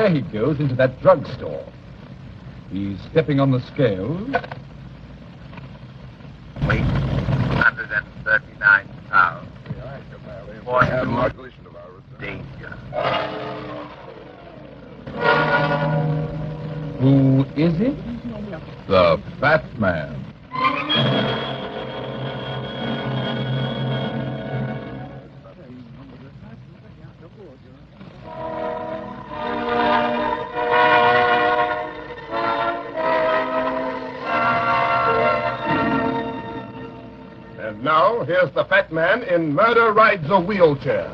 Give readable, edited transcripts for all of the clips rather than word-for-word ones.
there he goes into that drugstore. He's stepping on the scales. 839 pounds. Danger. Who is it? The Fat Man. And now, here's the Fat Man in Murder Rides a Wheelchair.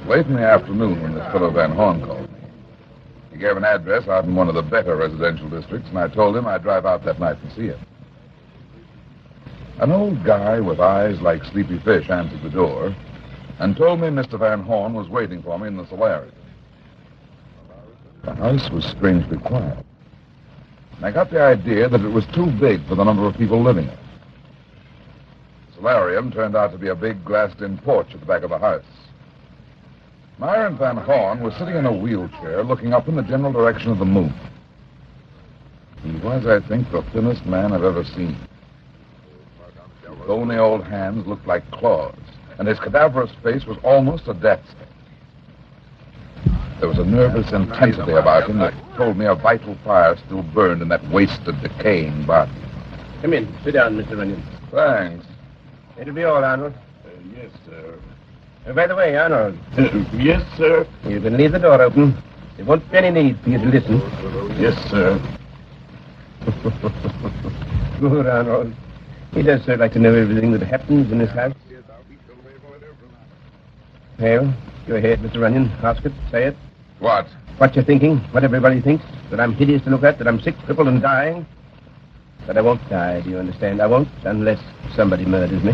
Late in the afternoon when this fellow Van Horn called me. He gave an address out in one of the better residential districts, and I told him I'd drive out that night and see him. An old guy with eyes like sleepy fish answered the door and told me Mr. Van Horn was waiting for me in the solarium. The house was strangely quiet. And I got the idea that it was too big for the number of people living in it. The solarium turned out to be a big glassed-in porch at the back of the house. Myron Van Horn was sitting in a wheelchair looking up in the general direction of the moon. He was, I think, the thinnest man I've ever seen. His bony old hands looked like claws, and his cadaverous face was almost a death stare. There was a nervous intensity about him that told me a vital fire still burned in that wasted, decaying body. Come in. Sit down, Mr. Runyon. Thanks. It'll be all, Arnold. Yes, sir. By the way, Arnold. Yes, sir. You can leave the door open. There won't be any need for you to listen. Yes, sir. Good, Arnold. He does so like to know everything that happens in this house. Well, go ahead, Mr. Runyon. Ask it. Say it. What? What you're thinking. What everybody thinks. That I'm hideous to look at. That I'm sick, crippled, and dying. But I won't die, do you understand? I won't, unless somebody murders me.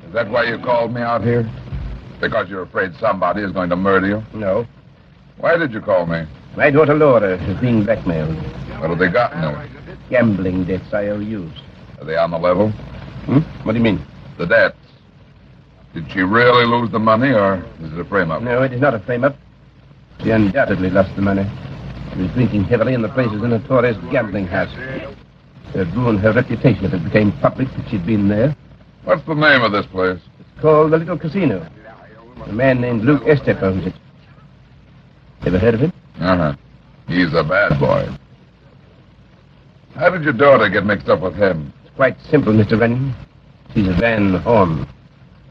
Is that why you called me out here? Because you're afraid somebody is going to murder you? No. Why did you call me? My daughter Laura is being blackmailed. What have they got now? Gambling debts, IOUs. Are they on the level? What do you mean? The debts. Did she really lose the money, or is it a frame-up? No, it is not a frame-up. She undoubtedly lost the money. She was drinking heavily in the place is a notorious gambling house. It would ruin her reputation if it became public that she'd been there. What's the name of this place? It's called the Little Casino. A man named Luke Estep owns it. Ever heard of him? Uh-huh. He's a bad boy. How did your daughter get mixed up with him? It's quite simple, Mr. Runyon. She's a Van Horn.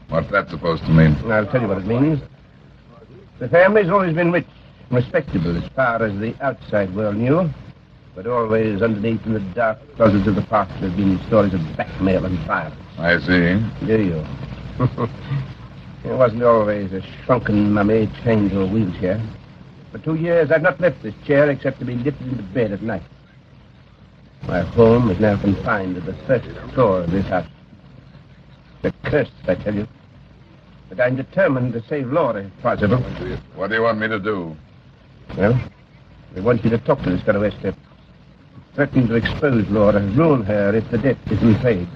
What's that supposed to mean? I'll tell you what it means. The family's always been rich and respectable as far as the outside world knew. But always underneath in the dark closets of the past there have been stories of blackmail and violence. I see. Do you? It wasn't always a shrunken mummy chained to a wheelchair. For 2 years, I've not left this chair except to be lifted into bed at night. My home is now confined to the first floor of this house. They're cursed, I tell you. But I'm determined to save Laura, if possible. What do you want me to do? Well, I want you to talk to this fellow Estep. Threaten to expose Laura, ruin her if the debt isn't paid.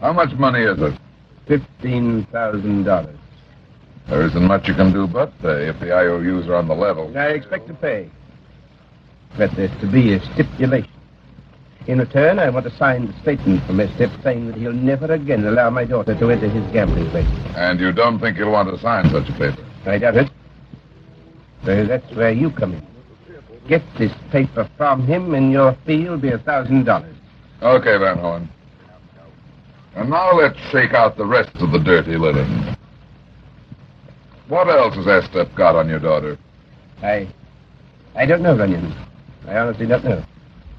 How much money is it? $15,000. There isn't much you can do but pay if the IOUs are on the level. I expect to pay. But there's to be a stipulation. In return, I want a signed statement from Estep saying that he'll never again allow my daughter to enter his gambling place. And you don't think you'll want to sign such a paper? I doubt it. So that's where you come in. Get this paper from him, and your fee will be $1,000. Okay, Van Horn. And now let's shake out the rest of the dirty linen. What else has Estep got on your daughter? I don't know, Runyon. I honestly don't know.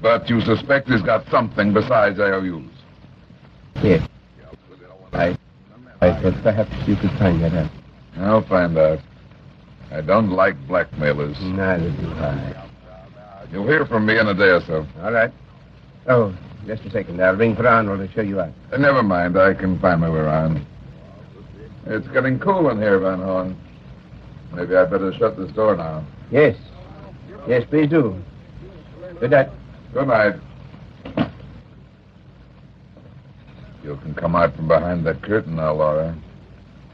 But you suspect he's got something besides IOUs? Yes. I thought perhaps you could find that out. I'll find out. I don't like blackmailers. Neither do I. You'll hear from me in a day or so. All right. Oh, just a second. I'll ring for Arnold to show you out. Never mind. I can find my way around. It's getting cool in here, Van Horn. Maybe I'd better shut this door now. Yes. Yes, please do. Good night. Good night. You can come out from behind that curtain now, Laura.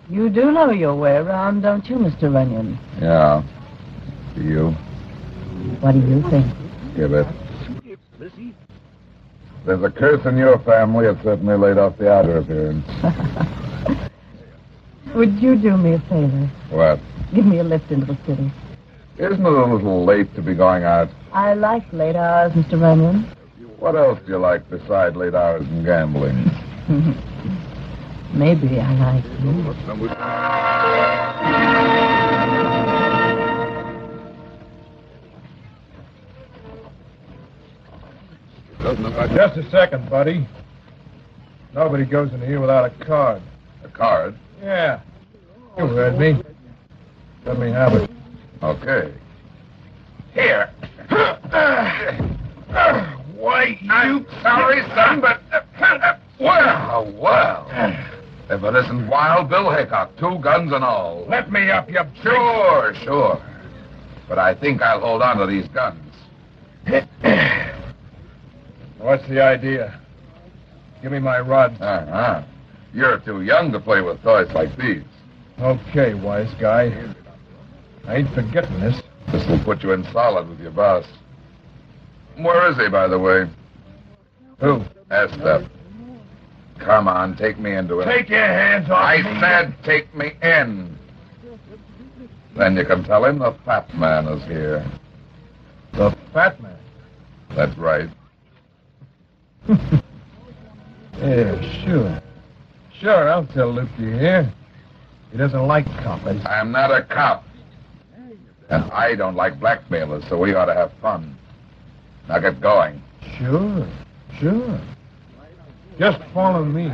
You do know your way around, don't you, Mr. Runyon? Yeah. Do you? What do you think? Give it. There's a curse in your family. It certainly laid off the outer appearance. Would you do me a favor? What? Give me a lift into the city. Isn't it a little late to be going out? I like late hours, Mr. Runyon. What else do you like besides late hours and gambling? Maybe I like you. Just a second, buddy. Nobody goes in here without a card. A card? Yeah. You heard me. Let me have it. Okay. Here. Why, you... Sorry, son, but... well. If it isn't Wild Bill Hickok, 2 guns and all. Let me up, you... Sure. But I think I'll hold on to these guns. What's the idea? Give me my rods. Uh-huh. You're too young to play with toys like these. Okay, wise guy. I ain't forgetting this. This will put you in solid with your boss. Where is he, by the way? Who? Estep. Come on, take me into it. Take your hands off me. I said take me in. Then you can tell him the fat man is here. The fat man? That's right. Yeah, sure. Sure, I'll tell Luke you're here. He doesn't like coppers. I'm not a cop. And I don't like blackmailers, so we ought to have fun. Now get going. Sure. Just follow me.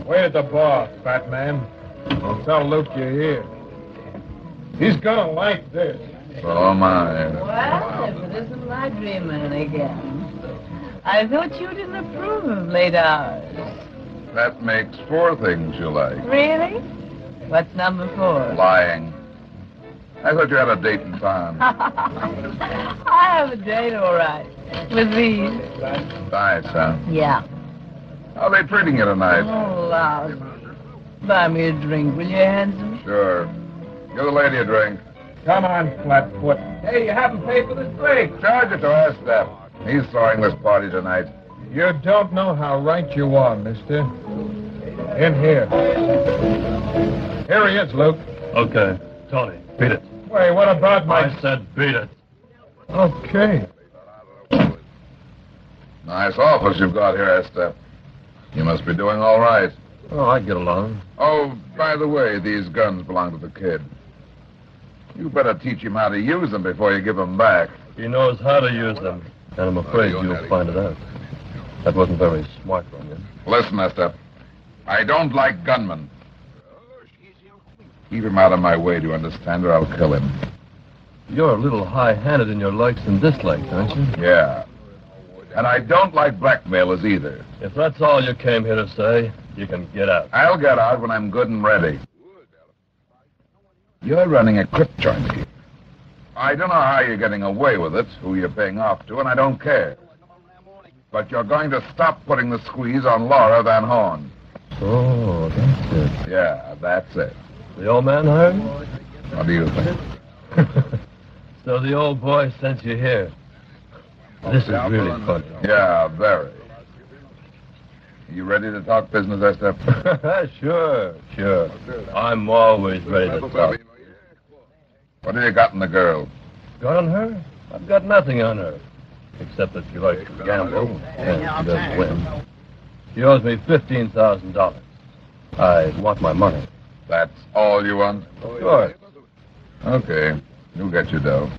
Wait at the bar, fat man. I'll tell Luke you're here. He's gonna like this. So am I. Well, if it isn't my dreaming again. I thought you didn't approve of late hours. That makes 4 things you like. Really? What's number 4? Lying. I thought you had a date in town. I have a date, all right. With these. Nice, huh? Yeah. How are they treating you tonight? Oh, lousy. Buy me a drink, will you, handsome? Sure. Give the lady a drink. Come on, Flatfoot. Hey, you haven't paid for this drink. Charge it to Estep. He's throwing this party tonight. You don't know how right you are, mister. In here. Here he is, Luke. Okay. Tony, beat it. Wait, what about my... I said beat it. Okay. Nice office you've got here, Estep. You must be doing all right. Oh, I get along. Oh, by the way, these guns belong to the kid. You better teach him how to use them before you give them back. He knows how to use them, and I'm afraid you'll find it out. That wasn't very smart from you. Listen, Estep. I don't like gunmen. Keep him out of my way, do you understand, or I'll kill him. You're a little high-handed in your likes and dislikes, aren't you? Yeah. And I don't like blackmailers either. If that's all you came here to say, you can get out. I'll get out when I'm good and ready. You're running a crip joint here. I don't know how you're getting away with it, who you're paying off to, and I don't care. But you're going to stop putting the squeeze on Laura Van Horn. Oh, that's it. Yeah, that's it. The old man hired you? What do you think? So the old boy sent you here. This is really funny. Yeah, very. You ready to talk business, Estep? Sure. I'm always ready to talk. What have you got in the girl? Got on her? I've got nothing on her. Except that she likes to gamble, and she doesn't win. She owes me $15,000. I want my money. That's all you want? Of course. Okay. You'll get your dough.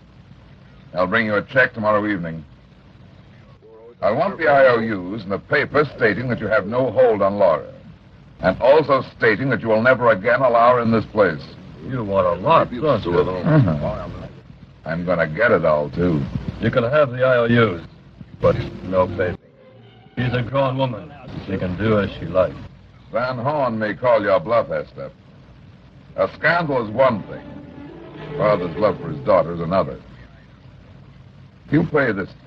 I'll bring you a check tomorrow evening. I want the IOUs and a paper stating that you have no hold on Laura. And also stating that you will never again allow her in this place. You want a lot, don't you? Uh-huh. I'm going to get it all, too. You can have the IOUs, but no paper. She's a grown woman. She can do as she likes. Van Horn may call your bluff, Estep. A scandal is one thing. Father's love for his daughter is another. He'll pay this time.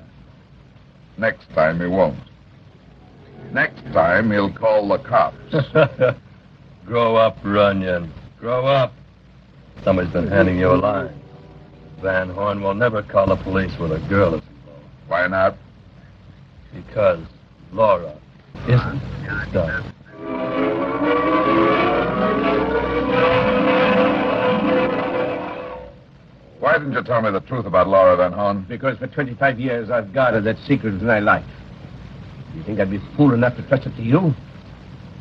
Next time he won't. Next time he'll call the cops. Grow up, Runyon. Grow up. Somebody's been handing you a line. Van Horn will never call the police when a girl is involved. Why not? Because Laura isn't his daughter. Why didn't you tell me the truth about Laura Van Horn? Because for 25 years I've guarded that secret in my life. You think I'd be fool enough to trust it to you?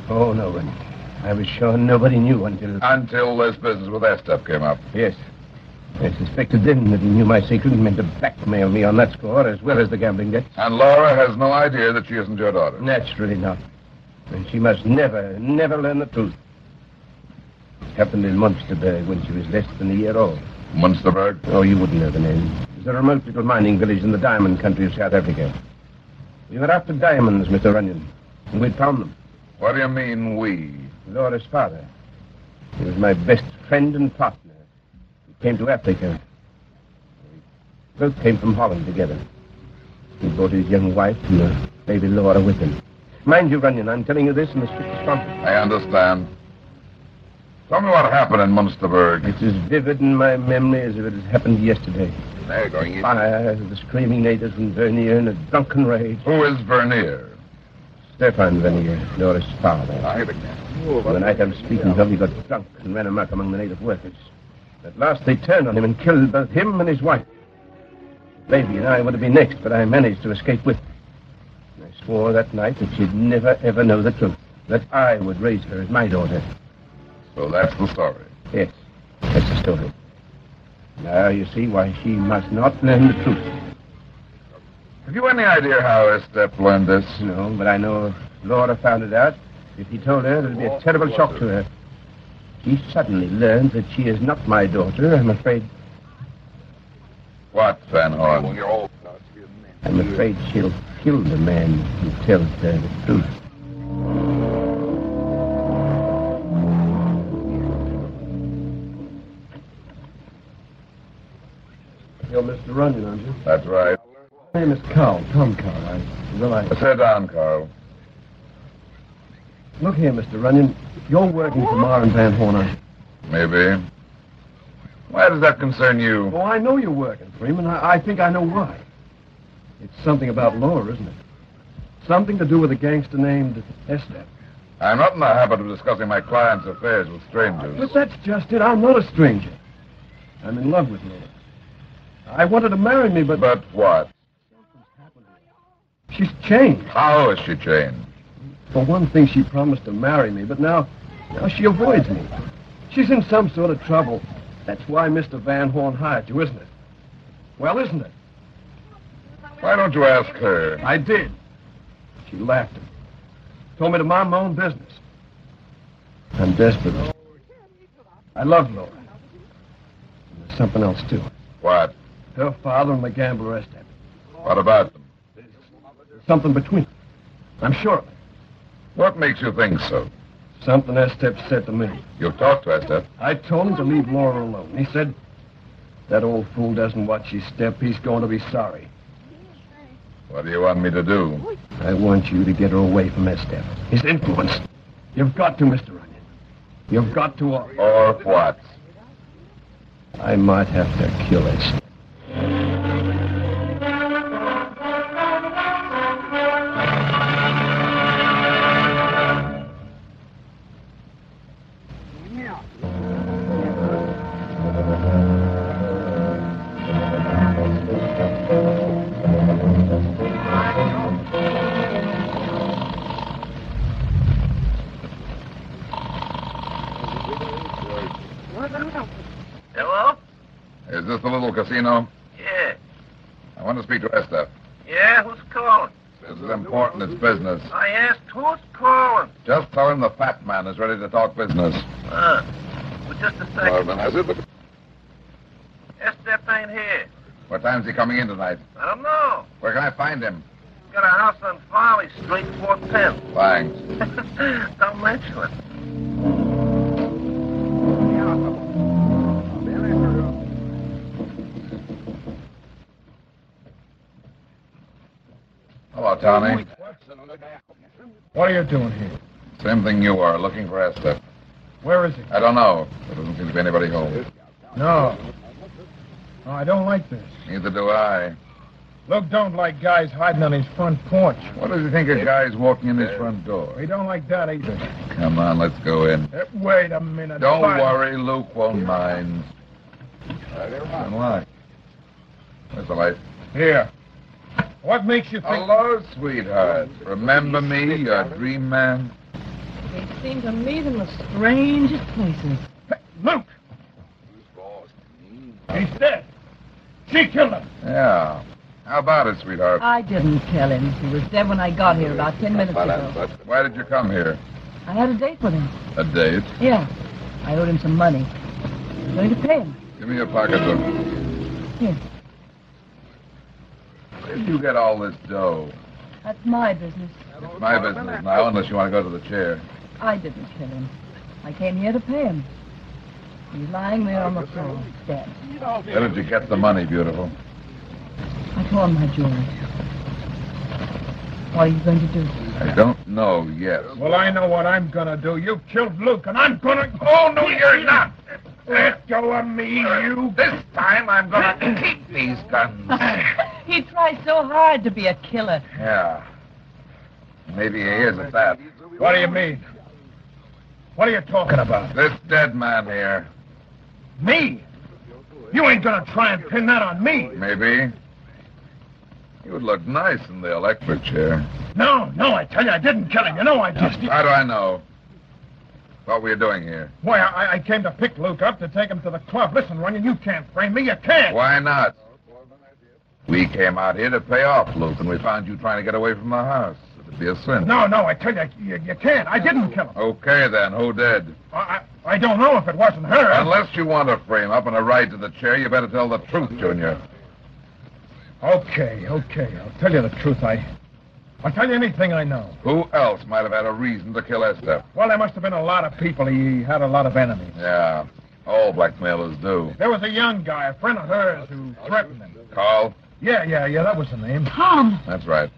Oh, no, Runyon. I was sure nobody knew until... Until this business with Estep came up. Yes. I suspected then that he knew my secret and meant to blackmail me on that score as well as the gambling debts. And Laura has no idea that she isn't your daughter. Naturally not. And she must never learn the truth. It happened in Munsterberg when she was less than a year old. Munsterberg? Oh, you wouldn't know the name. It's a remote little mining village in the diamond country of South Africa. We were after diamonds, Mr. Runyon, and we'd found them. What do you mean, we? Laura's father. He was my best friend and partner. He came to Africa. We both came from Holland together. He brought his young wife and the baby Laura with him. Mind you, Runyon, I'm telling you this in the strictest confidence. I understand. Tell me what happened in Munsterberg. It's as vivid in my memory as if it had happened yesterday. They're going in. Fire, the screaming natives and Vernier in a drunken rage. Who is Vernier? Stefan Vernier, Laura's father. The night I was speaking of, he got drunk and ran amok among the native workers. At last they turned on him and killed both him and his wife. Baby and I were to be next, but I managed to escape with her. I swore that night that she'd never, ever know the truth. That I would raise her as my daughter. So that's the story. Yes, that's the story. Now you see why she must not learn the truth. Have you any idea how Estep learned this? No, but I know if Laura found it out, if he told her, it'd be a terrible shock to her. She suddenly learns that she is not my daughter, I'm afraid. What, Van Horn? I'm afraid she'll kill the man who tells her the truth. You're Mr. Runyon, aren't you? That's right. My name is Carl, Tom Carl. Sit down, Carl. Look here, Mr. Runyon. You're working for Ma and Van Horn, aren't you? Maybe. Why does that concern you? Oh, I know you're working for him, and I think I know why. It's something about Laura, isn't it? Something to do with a gangster named Estep. I'm not in the habit of discussing my client's affairs with strangers. But that's just it. I'm not a stranger. I'm in love with Laura. I want her to marry me, but... But what? She's changed. How has she changed? For one thing, she promised to marry me, but now she avoids me. She's in some sort of trouble. That's why Mr. Van Horn hired you, isn't it? Well, isn't it? Why don't you ask her? I did. She laughed at me. Told me to mind my own business. I'm desperate. I love Laura. And there's something else, too. What? Her father and the gambler Estep. What about them? There's something between them. I'm sure of it. What makes you think so? Something Estep said to me. You've talked to Estep. I told him to leave Laura alone. He said, that old fool doesn't watch his step. He's going to be sorry. What do you want me to do? I want you to get her away from Estep. His influence. You've got to, Mr. Runyon. You've got to. Or what? I might have to kill Estep. Hello? Is this the little casino? Yeah. I want to speak to Estep. Yeah, who's calling? This is important. It's business. I asked who's calling. Just tell him the fat man is ready to talk business. Well, just a second. Estep Estep ain't here. What time's he coming in tonight? I don't know. Where can I find him? Got a house on Farley Street, 410. Thanks. Don't mention it. Tony? What are you doing here? Same thing you are, looking for Esther. Where is he? I don't know. There doesn't seem to be anybody home. No. No, I don't like this. Neither do I. Luke don't like guys hiding on his front porch. What does he think of guys walking in his front door? We don't like that either. Come on, let's go in. Wait a minute. Don't Fine. worry, Luke won't mind. Don't lie. Where's the light? Here. What makes you think... Hello, sweetheart. Remember me, your dream man? They seem to meet in the strangest places. Hey, Luke! He's dead. She killed him. Yeah. How about it, sweetheart? I didn't kill him. He was dead when I got here about 10 minutes ago. Why did you come here? I had a date with him. A date? Yeah. I owed him some money. I'm going to pay him. Give me your pocketbook. Here. Where did you get all this dough? That's my business. It's my business now, unless you want to go to the chair. I didn't kill him. I came here to pay him. He's lying there on the floor, dead. Where did you get the money, beautiful? I tore my jewelry. What are you going to do? I don't know yet. Well, I know what I'm gonna do. You killed Luke, and I'm gonna... Oh, no, you're not! Let go of me, you... This time I'm gonna keep these guns. He tried so hard to be a killer. Yeah. Maybe he is at that. What do you mean? What are you talking about? This dead man here. Me? You ain't gonna try and pin that on me. Maybe. He would look nice in the electric chair. No, I tell you, I didn't kill him. You know I just... How do I know? What were you doing here? Why, I came to pick Luke up to take him to the club. Listen, Runyon, you can't frame me. You can't. Why not? We came out here to pay off Luke, and we found you trying to get away from the house. It'd be a sin. No, I tell you, you can't. I didn't kill him. Okay, then. Who did? I don't know if it wasn't her. Unless you want to frame up and a ride to the chair, you better tell the truth, Junior. Okay. I'll tell you the truth. I'll tell you anything I know. Who else might have had a reason to kill Esther? Well, there must have been a lot of people. He had a lot of enemies. Yeah, all blackmailers do. There was a young guy, a friend of hers, who threatened him. Carl? Yeah, that was the name. Tom! That's right.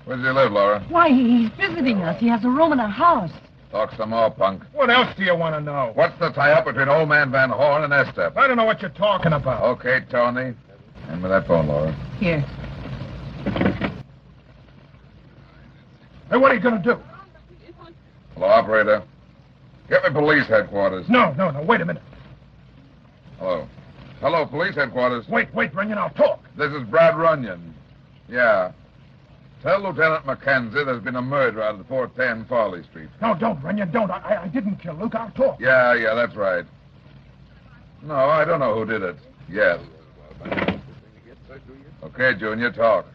Where does he live, Laura? Why, he's visiting us. He has a room in our house. Talk some more, punk. What else do you want to know? What's the tie-up between old man Van Horn and Esther? I don't know what you're talking about. Okay, Tony. Hand me that phone, Laura. Here. Hey, what are you going to do? Hello, operator. Get me police headquarters. No, wait a minute. Hello. Hello, police headquarters. Wait, Runyon, I'll talk. This is Brad Runyon. Yeah. Tell Lieutenant Mackenzie there's been a murder out of 410 Farley Street. No, don't, Runyon, don't. I didn't kill Luke. I'll talk. Yeah, that's right. No, I don't know who did it. Yes. Okay, Junior, talk.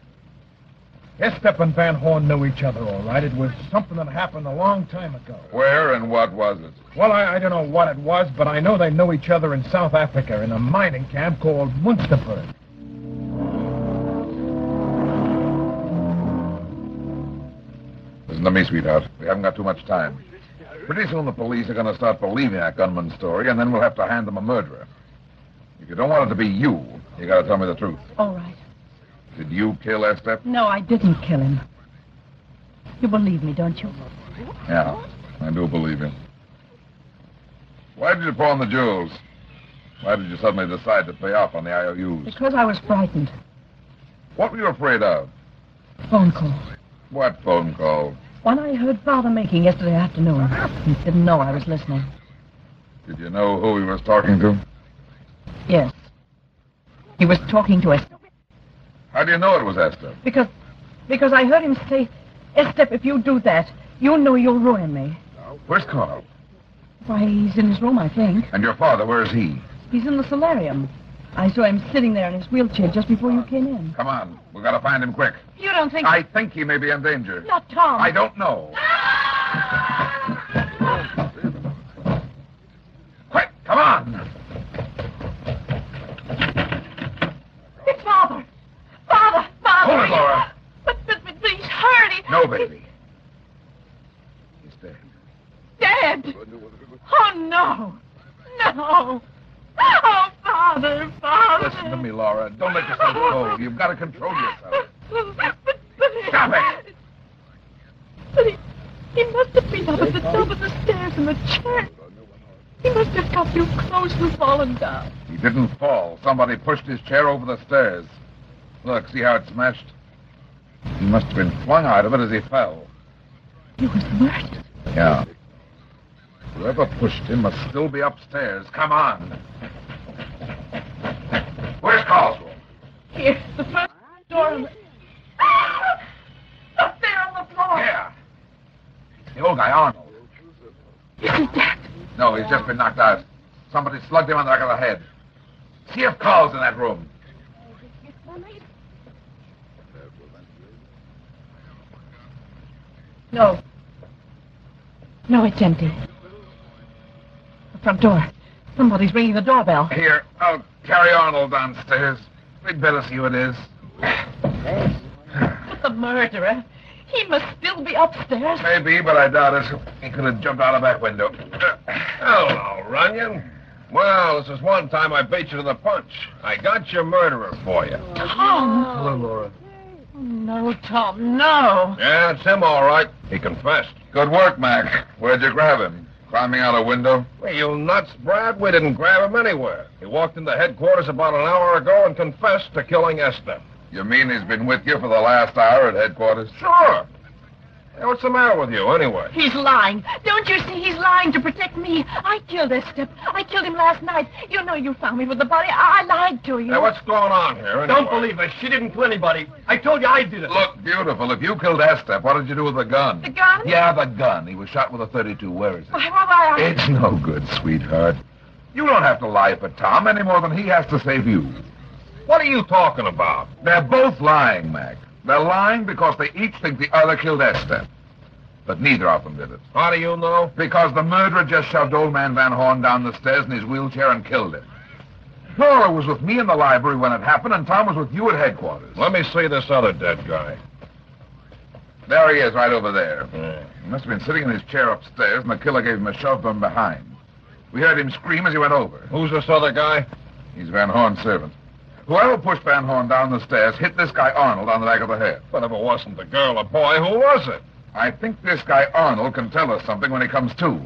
Estep and Van Horn knew each other, all right. It was something that happened a long time ago. Where and what was it? Well, I don't know what it was, but I know they knew each other in South Africa in a mining camp called Munsterberg. Listen to me, sweetheart. We haven't got too much time. Pretty soon the police are going to start believing that gunman's story, and then we'll have to hand them a murderer. If you don't want it to be you got to tell me the truth. All right. Did you kill Estep? No, I didn't kill him. You believe me, don't you? Yeah, I do believe you. Why did you pawn the jewels? Why did you suddenly decide to pay off on the IOUs? Because I was frightened. What were you afraid of? Phone call. What phone call? One I heard Father making yesterday afternoon. He didn't know I was listening. Did you know who he was talking to? Yes. He was talking to Estep. How do you know it was Esther? Because I heard him say, Estep, if you do that, you know you'll ruin me. Where's Carl? Why, he's in his room, I think. And your father, where is he? He's in the solarium. I saw him sitting there in his wheelchair just before you came in. Come on. We've got to find him quick. You don't think... I think he may be in danger. Not Tom. I don't know. Quick, come on. It's Father. Father. Hold it, Laura. But he's hurt. No, baby. He's dead. Dead. Oh, no. No. Oh, Father. Listen to me, Laura. Don't let yourself go. You've got to control yourself. But Stop it! But he must have been up at the top of the stairs in the chair. He must have got too close and fallen down. He didn't fall. Somebody pushed his chair over the stairs. Look, see how it smashed? He must have been flung out of it as he fell. He was murdered. Yeah. Whoever pushed him must still be upstairs. Come on. Where's Caldwell? Here, the front door. Up there on the floor. Yeah. The old guy, Arnold. Is he dead? No, he's just been knocked out. Somebody slugged him on the back of the head. See if Carl's in that room. No. No, it's empty. The front door. Somebody's ringing the doorbell. Here, I'll carry Arnold downstairs. We'd better see who it is. But the murderer, he must still be upstairs. Maybe, but I doubt it. He could have jumped out a back window. Hello, Runyon. Well, this is one time I beat you to the punch. I got your murderer for you. Tom! Hello, Laura. No, Tom, no. Yeah, it's him, all right. He confessed. Good work, Mac. Where'd you grab him? Climbing out a window? Well, you nuts, Brad. We didn't grab him anywhere. He walked into headquarters about an hour ago and confessed to killing Esther. You mean he's been with you for the last hour at headquarters? Sure. Hey, what's the matter with you, anyway? He's lying. Don't you see he's lying to protect me? I killed Estep. I killed him last night. You know you found me with the body. I lied to you. Hey, what's going on here, anyway? Don't believe her. She didn't kill anybody. I told you I did it. Look, beautiful. If you killed Estep, what did you do with the gun? The gun? Yeah, the gun. He was shot with a .32. Where is it? Why, It's no good, sweetheart. You don't have to lie for Tom any more than he has to save you. What are you talking about? They're both lying, Mac. They're lying because they each think the other killed Estep. But neither of them did it. How do you know? Because the murderer just shoved old man Van Horn down the stairs in his wheelchair and killed him. Laura was with me in the library when it happened, and Tom was with you at headquarters. Let me see this other dead guy. There he is, right over there. Yeah. He must have been sitting in his chair upstairs, and the killer gave him a shove from behind. We heard him scream as he went over. Who's this other guy? He's Van Horn's servant. Whoever pushed Van Horn down the stairs hit this guy Arnold on the back of the head. But if it wasn't the girl or boy, who was it? I think this guy Arnold can tell us something when he comes to.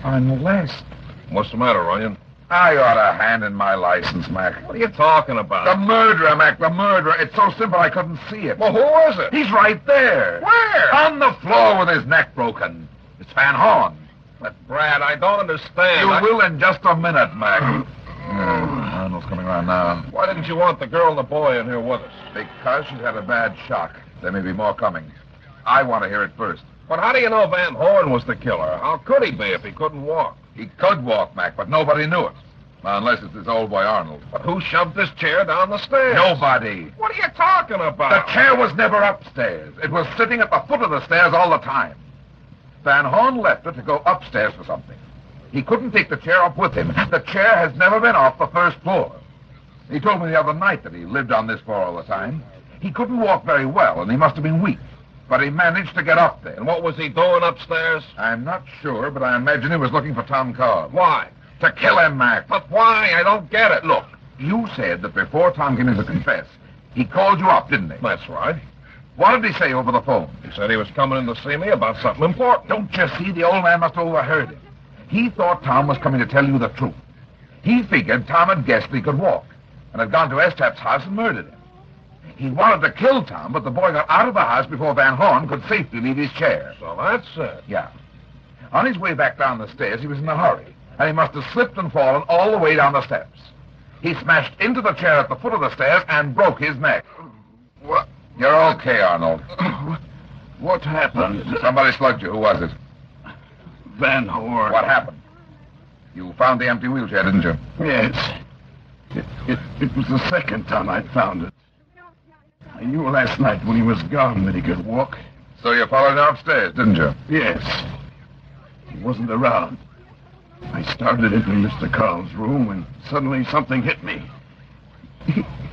Unless... What's the matter, Runyon? I ought a hand in my license, Mac. What are you talking about? The murderer, Mac, the murderer. It's so simple I couldn't see it. Well, who is it? He's right there. Where? On the floor with his neck broken. It's Van Horn. But, Brad, I don't understand. You will in just a minute, Mac. Arnold's coming around now. Why didn't you want the girl and the boy in here with us? Because she's had a bad shock. There may be more coming. I want to hear it first. But how do you know Van Horn was the killer? How could he be if he couldn't walk? He could walk, Mac, but nobody knew it. Unless it's this old boy Arnold. But who shoved this chair down the stairs? Nobody. What are you talking The about? chair was never upstairs. It was sitting at the foot of the stairs all the time. Van Horn left it to go upstairs for something. He couldn't take the chair up with him. The chair has never been off the first floor. He told me the other night that he lived on this floor all the time. He couldn't walk very well, and he must have been weak. But he managed to get up there. And what was he doing upstairs? I'm not sure, but I imagine he was looking for Tom Cobb. Why? To kill him, Mac. But why? I don't get it. Look, you said that before Tom came in to confess, he called you up, didn't he? That's right. What did he say over the phone? He said he was coming in to see me about something important. Don't you see? The old man must have overheard him. He thought Tom was coming to tell you the truth. He figured Tom had guessed he could walk and had gone to Estap's house and murdered him. He wanted to kill Tom, but the boy got out of the house before Van Horn could safely leave his chair. So that's it. Yeah. On his way back down the stairs, he was in a hurry, and he must have slipped and fallen all the way down the steps. He smashed into the chair at the foot of the stairs and broke his neck. What? You're okay, Arnold. What happened? Somebody slugged you. Who was it? Van Horn. What happened? You found the empty wheelchair, didn't you? Yes. It was the second time I'd found it. I knew last night when he was gone that he could walk. So you followed him upstairs, didn't you? Yes. He wasn't around. I started into Mr. Carl's room when suddenly something hit me.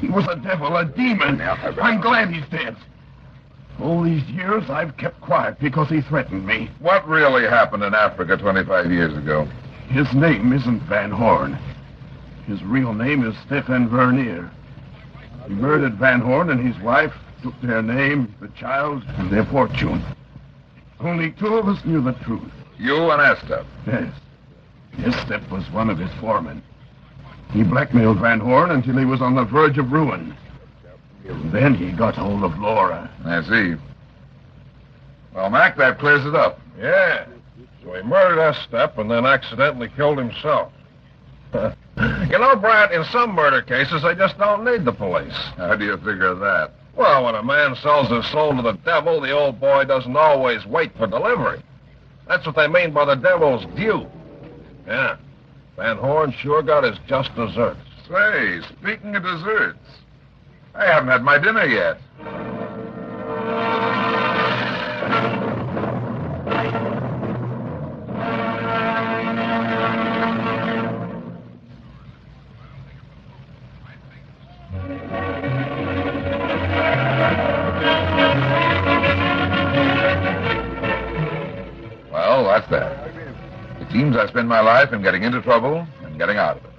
He was a devil, a demon. I'm glad he's dead. All these years I've kept quiet because he threatened me. What really happened in Africa 25 years ago? His name isn't Van Horn. His real name is Stefan Vernier. He murdered Van Horn and his wife took their name, the child, and their fortune. Only two of us knew the truth. You and Estep. Yes. Estep was one of his foremen. He blackmailed Van Horn until he was on the verge of ruin. And then he got hold of Laura. I see. Well, Mac, that clears it up. Yeah. So he murdered Estep and then accidentally killed himself. You know, Brad, in some murder cases, they just don't need the police. How do you figure that? Well, when a man sells his soul to the devil, the old boy doesn't always wait for delivery. That's what they mean by the devil's due. Yeah. Van Horn sure got his just desserts. Say, speaking of desserts, I haven't had my dinner yet. Well, that's that. It seems I spend my life in getting into trouble and getting out of it.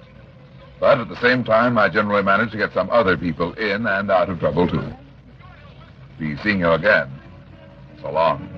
But at the same time, I generally manage to get some other people in and out of trouble, too. Be seeing you again. So long.